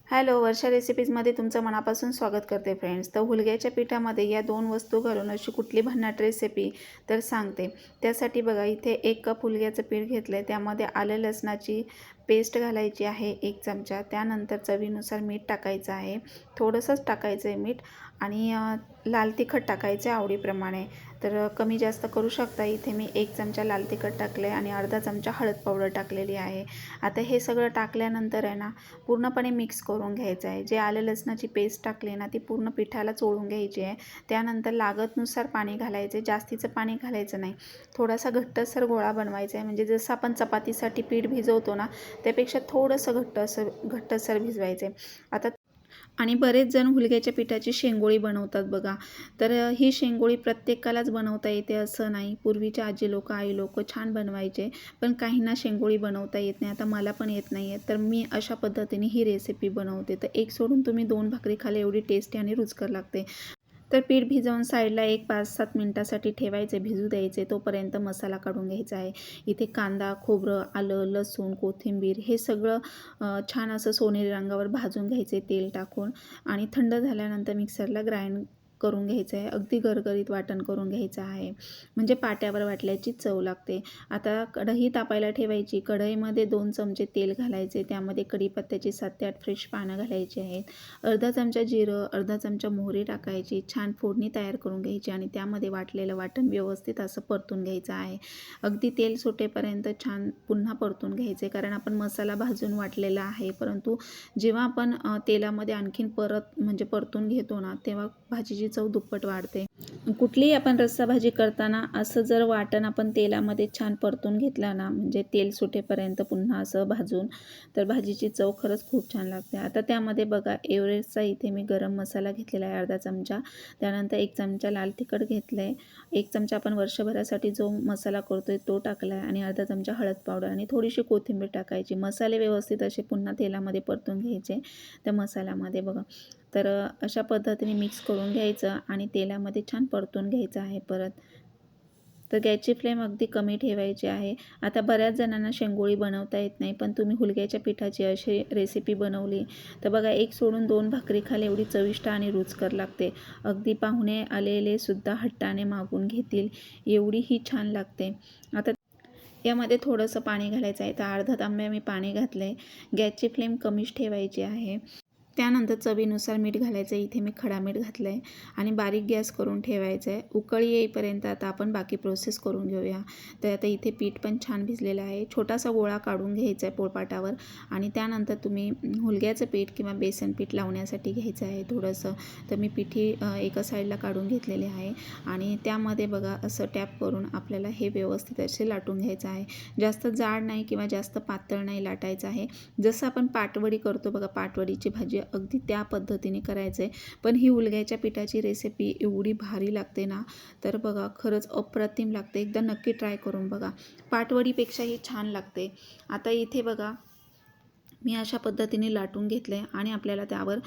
Hello, वर्षा रेसिपीजमध्ये तुमचं मनापासून स्वागत करते फ्रेंड्स. तर हुलग्याच्या पिठामध्ये या दोन वस्तू घालून अशी कुठली भन्नाट रेसिपी तर सांगते. त्यासाठी बघा, इथे 1 कप हुलग्याचं पीठ घेतलं आहे. त्यामध्ये आलं लसणाची पेस्ट घालायची आहे 1 चमचा. त्यानंतर चवीनुसार मीठ टाकायचं आहे, थोडंसंच टाकायचं आहे मीठ. आणि लाल तिखट टाकायचे आवडीप्रमाणे. तर कमी जास्त करू शकता. इथे मी 1 चमचा लाल तिखट टाकले आणि अर्धा चमचा हळद पावडर टाकलेली आहे. आता हे सगळं टाकल्यानंतर आहे ना, पूर्णपणे मिक्स करून घ्यायचं आहे. जे आलं लसणाची पेस्ट टाकली ना, ती पूर्ण पिठाला चोळून घ्यायची आहे. त्यानंतर लागतनुसार पाणी घालायचे, जास्तीचं पाणी घालायचं नाही. थोडासा घट्टसर गोळा बनवायचा आहे, म्हणजे जसं आपण चपातीसाठी पीठ भिजवतो ना, त्यापेक्षा थोडंसं घट्टसर भिजवायचे. आता आणि बरेच जण हुलग्याच्या पिठाची शेंगोळी बनवतात बघा. तर ही शेंगोळी प्रत्येकालाच बनवता येते असं नाही. पूर्वीचे आजी लोक, आई लोक छान बनवायचे, पण काहींना शेंगोळी बनवता येत नाही. आता मला पण येत नाही आहे, तर मी अशा पद्धतीने ही रेसिपी बनवते. तर एक सोडून तुम्ही 2 भाकरी खाली एवढी टेस्टी आणि रुचकर लागते. तर पीठ भिजवून साईडला एक 5-7 मिनटासाठी ठेवायचे, भिजू द्यायचे. तोपर्यंत मसाला काढून घ्यायचा आहे. इथे कांदा, खोबरं, आलं, लसूण, कोथिंबीर हे सगळं छान असं सोनेरी रंगावर भाजून घ्यायचे तेल टाकून. आणि थंड झाल्यानंतर मिक्सरला ग्राइंड करून घ्यायचं आहे. अगदी गरगरीत वाटण करून घ्यायचं आहे, म्हणजे पाट्यावर वाटल्याची चव लागते. आता कढई तापायला ठेवायची. कढईमध्ये 2 चमचे तेल घालायचे. त्यामध्ये कढीपत्त्याची 7 ते 8 फ्रेश पानं घालायची आहेत. अर्धा चमचा जिरं, अर्धा चमचा मोहरी टाकायची. छान फोडणी तयार करून घ्यायची आणि त्यामध्ये वाटलेलं वाटण व्यवस्थित असं परतून घ्यायचं आहे. अगदी तेल सुटेपर्यंत छान पुन्हा परतून घ्यायचे, कारण आपण मसाला भाजून वाटलेला आहे. परंतु जेव्हा आपण तेलामध्ये आणखीन परतून घेतो ना, तेव्हा भाजीची चव दुप्पट वाढते. कुठलीही आपण रस्साभाजी करताना असं जर वाटण आपण तेलामध्ये छान परतून घेतलं ना, म्हणजे तेल सुटेपर्यंत पुन्हा असं भाजून, तर भाजीची चव खरंच खूप छान लागते. आता त्यामध्ये बघा, एव्हरेस्टचा इथे मी गरम मसाला घेतलेला आहे अर्धा चमचा. त्यानंतर 1 चमचा लाल तिखट घेतलं आहे. 1 चमचा आपण वर्षभरासाठी जो मसाला करतो आहे तो टाकला आहे. आणि अर्धा चमचा हळद पावडर आणि थोडीशी कोथिंबीर टाकायची. मसाले व्यवस्थित असे पुन्हा तेलामध्ये परतून घ्यायचे त्या मसाल्यामध्ये बघा. तर अशा पद्धतीने मिक्स करून घ्यायचं आणि तेलामध्ये छान परतून घ्यायचं आहे परत. तर गॅसची फ्लेम अगदी कमी ठेवायची आहे. आता बऱ्याच जणांना शेंगोळी बनवता येत नाही, पण तुम्ही हुलग्याच्या पिठाची अशी रेसिपी बनवली तर बघा, एक सोडून 2 भाकरी खाली एवढी चविष्ट आणि रुचकर लागते. अगदी पाहुणे आलेले सुद्धा हट्टाने मागून घेतील, एवढी ही छान लागते. आता यामध्ये थोडंसं पाणी घालायचं आहे. तर अर्धा तांब्या मी पाणी घातलं आहे. गॅसची फ्लेम कमीच ठेवायची आहे. त्यानंतर चवीनुसार मीठ घालायचं आहे. इथे मी खडा मीठ घातलं आहे आणि बारीक गॅस करून ठेवायचं आहे. उकळी येईपर्यंत आता आपण बाकी प्रोसेस करून घेऊया. तर आता इथे पीठ पण छान भिजलेलं आहे. छोटासा गोळा काढून घ्यायचा आहे पोळपाटावर आणि त्यानंतर तुम्ही हुलग्याचं पीठ किंवा बेसन पीठ लावण्यासाठी घ्यायचं आहे थोडंसं. तर मी पिठी एका साईडला काढून घेतलेले आहे आणि त्यामध्ये बघा असं टॅप करून आपल्याला हे व्यवस्थित असे लाटून घ्यायचं आहे. जास्त जाड नाही किंवा जास्त पातळ नाही लाटायचं आहे. जसं आपण पाटवडी करतो बघा, पाटवडीची भाजी अगदी त्या पद्धतीने करायचं आहे. पण ही हुलग्याच्या पिठाची रेसिपी एवढी भारी लागते ना, तर बघा खरंच अप्रतिम लागते. एकदा नक्की ट्राय करून बघा. पाटवडीपेक्षाही छान लागते. आता इथे बघा, मी अशा पद्धतीने लाटून घेतलं आहे आणि आपल्याला त्यावर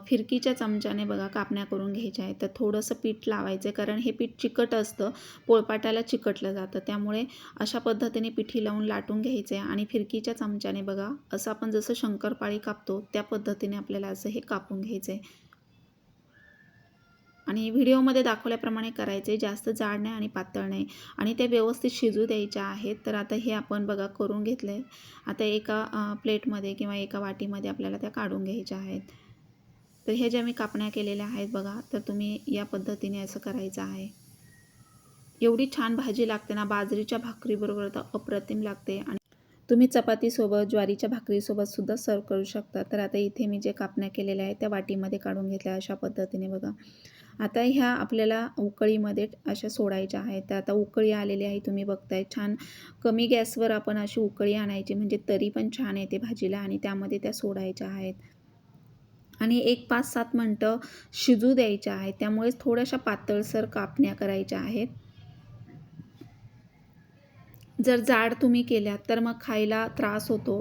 फिरकीच्या चमच्याने बघा कापण्या करून घ्यायच्या आहेत. तर थोडंसं पीठ लावायचं आहे, कारण हे पीठ चिकट असतं, पोळपाटाला चिकटलं जातं. त्यामुळे अशा पद्धतीने पिठी लावून लाटून घ्यायचं आहे आणि फिरकीच्या चमच्याने बघा असं आपण जसं शंकरपाळी कापतो त्या पद्धतीने आपल्याला असं हे कापून घ्यायचं आहे. आणि व्हिडिओमध्ये दाखवल्याप्रमाणे करायचे, जास्त जाड नाही आणि पातळ नाही. आणि त्या व्यवस्थित शिजू द्यायच्या आहेत. तर आता हे आपण बघा करून घेतलं आहे. आता एका प्लेटमध्ये किंवा एका वाटीमध्ये आपल्याला त्या काढून घ्यायच्या आहेत. तर हे ज्या मी कापण्या केलेल्या आहेत बघा, तर तुम्ही या पद्धतीने असं करायचं आहे. एवढी छान भाजी लागते ना, बाजरीच्या भाकरीबरोबर तर अप्रतिम लागते. आणि तुम्ही चपातीसोबत, ज्वारीच्या भाकरीसोबत सुद्धा सर्व करू शकता. तर आता इथे मी जे कापण्या केलेल्या आहेत त्या वाटीमध्ये काढून घेतल्या अशा पद्धतीने बघा. आता ह्या आपल्याला उकळीमध्ये अशा सोडायच्या आहेत. तर आता उकळी आलेली आहे, तुम्ही बघताय. छान कमी गॅसवर आपण अशी उकळी आणायची, म्हणजे तरी पण छान येते भाजीला. आणि त्यामध्ये त्या सोडायच्या आहेत आणि एक 5-7 मिनटं शिजू द्यायच्या आहेत. त्यामुळेच थोड्याशा पातळसर कापण्या करायच्या आहेत. जर जाड तुम्ही केल्यात तर मग खायला त्रास होतो,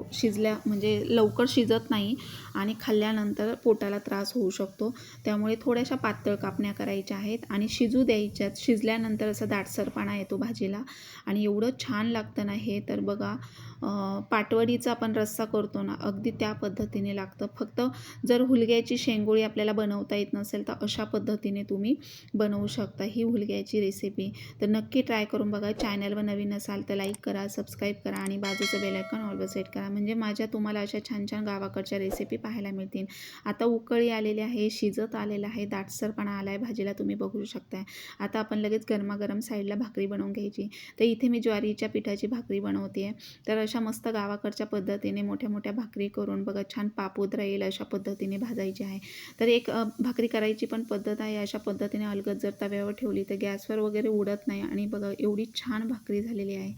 म्हणजे लवकर शिजत नाही आणि खाल्ल्यानंतर पोटाला त्रास होऊ शकतो. त्यामुळे थोड्याशा पातळ कापण्या करायच्या आहेत आणि शिजू द्यायच्यात. शिजल्यानंतर असा दाटसरपणा येतो भाजीला आणि एवढं छान लागतं ना हे, तर बघा पाटवडीचा आपण रस्सा करतो ना, अगदी त्या पद्धतीने लागतं. फक्त जर हुलग्याची शेंगोळी आपल्याला बनवता येत नसेल तर अशा पद्धतीने तुम्ही बनवू शकता ही हुलग्याची रेसिपी. तर नक्की ट्राय करून बघा. चॅनलवर नवीन असाल तर लाईक करा, सबस्क्राईब करा आणि बाजूचं बेल आयकॉन ऑलवर सेट करा, म्हणजे माझ्या तुम्हाला अशा छान छान गावाकडच्या रेसिपी पाहायला मिळतील. आता उकळी आलेली आहे, शिजत आलेलं आहे, दाटसरपणा आला आहे भाजीला, तुम्ही बघू शकताय. आता आपण लगेच गरमागरम साईडला भाकरी बनवून घ्यायची. तर इथे मी ज्वारीच्या पिठाची भाकरी बनवते आहे. तर अशा मस्त गावाकडच्या पद्धतीने मोठ्या मोठ्या भाकरी करून बघा, छान पापुद्रा येईल अशा पद्धतीने भाजायची आहे. तर एक भाकरी करायची पण पद्धत आहे. अशा पद्धतीने अलगद जर तव्यावर ठेवली तर गॅसवर वगैरे उडत नाही आणि बघा एवढी छान भाकरी झालेली आहे.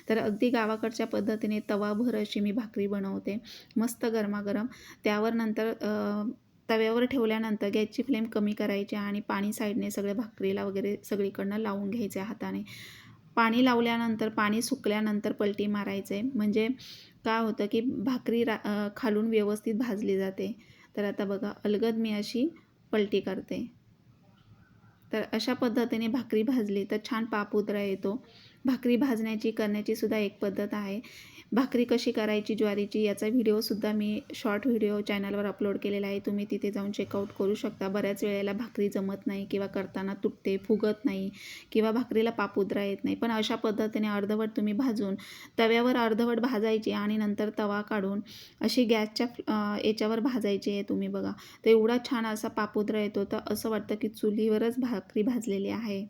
तर अगदी गावाकडच्या पद्धतीने तवाभर अशी मी भाकरी बनवते, मस्त गरमागरम. त्यावर नंतर तव्यावर ठेवल्यानंतर गॅसची फ्लेम कमी करायची आणि पाणी साईडने सगळ्या भाकरीला वगैरे सगळीकडनं लावून घ्यायचे हाताने. पाणी लावल्यानंतर पाणी सुकल्यानंतर पलटी मारायचे, म्हणजे काय होतं की भाकरी खालून व्यवस्थित भाजली जाते. तर आता बघा अलगद मी अशी पलटी करते. तर अशा पद्धतीने भाकरी भाजली तर छान पापुद्रा येतो. भाकरी भाजण्याची करण्याची सुद्धा एक पद्धत आहे. भाकरी कशी करायची ज्वारीची याचा व्हिडिओसुद्धा मी शॉर्ट व्हिडिओ चॅनलवर अपलोड केलेला आहे, तुम्ही तिथे जाऊन चेकआउट करू शकता. बऱ्याच वेळेला भाकरी जमत नाही किंवा करताना तुटते, फुगत नाही किंवा भाकरीला पापुद्रा येत नाही, पण अशा पद्धतीने अर्धवट तुम्ही भाजून तव्यावर अर्धवट भाजायची आणि नंतर तवा काढून अशी गॅसच्या याच्यावर भाजायची आहे. तुम्ही बघा तर एवढा छान असा पापुद्रा येतो, तर असं वाटतं की चुलीवरच भाकरी भाजलेली आहे,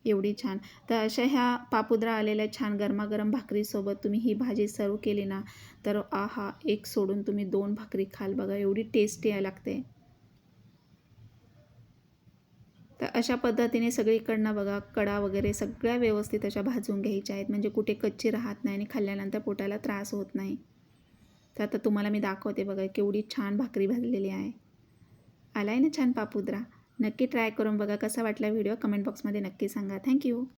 एवढी छान. तर अशा ह्या पापुद्रा आलेल्या छान गरमागरम भाकरीसोबत तुम्ही ही भाजी सर्व केली ना, तर आहा, एक सोडून तुम्ही 2 भाकरी खाल बघा, एवढी टेस्टी लागते. तर अशा पद्धतीने सगळीकडनं बघा कडा वगैरे सगळ्या व्यवस्थित अशा भाजून घ्यायच्या आहेत, म्हणजे कुठे कच्ची राहत नाही आणि खाल्ल्यानंतर पोटाला त्रास होत नाही. तर आता तुम्हाला मी दाखवते बघा केवढी छान भाकरी भाजलेली आहे. आला आहे ना छान पापुद्रा. नक्की ट्राय करून बघा. कसा वाटला व्हिडिओ कमेंट बॉक्समध्ये नक्की सांगा. थँक्यू.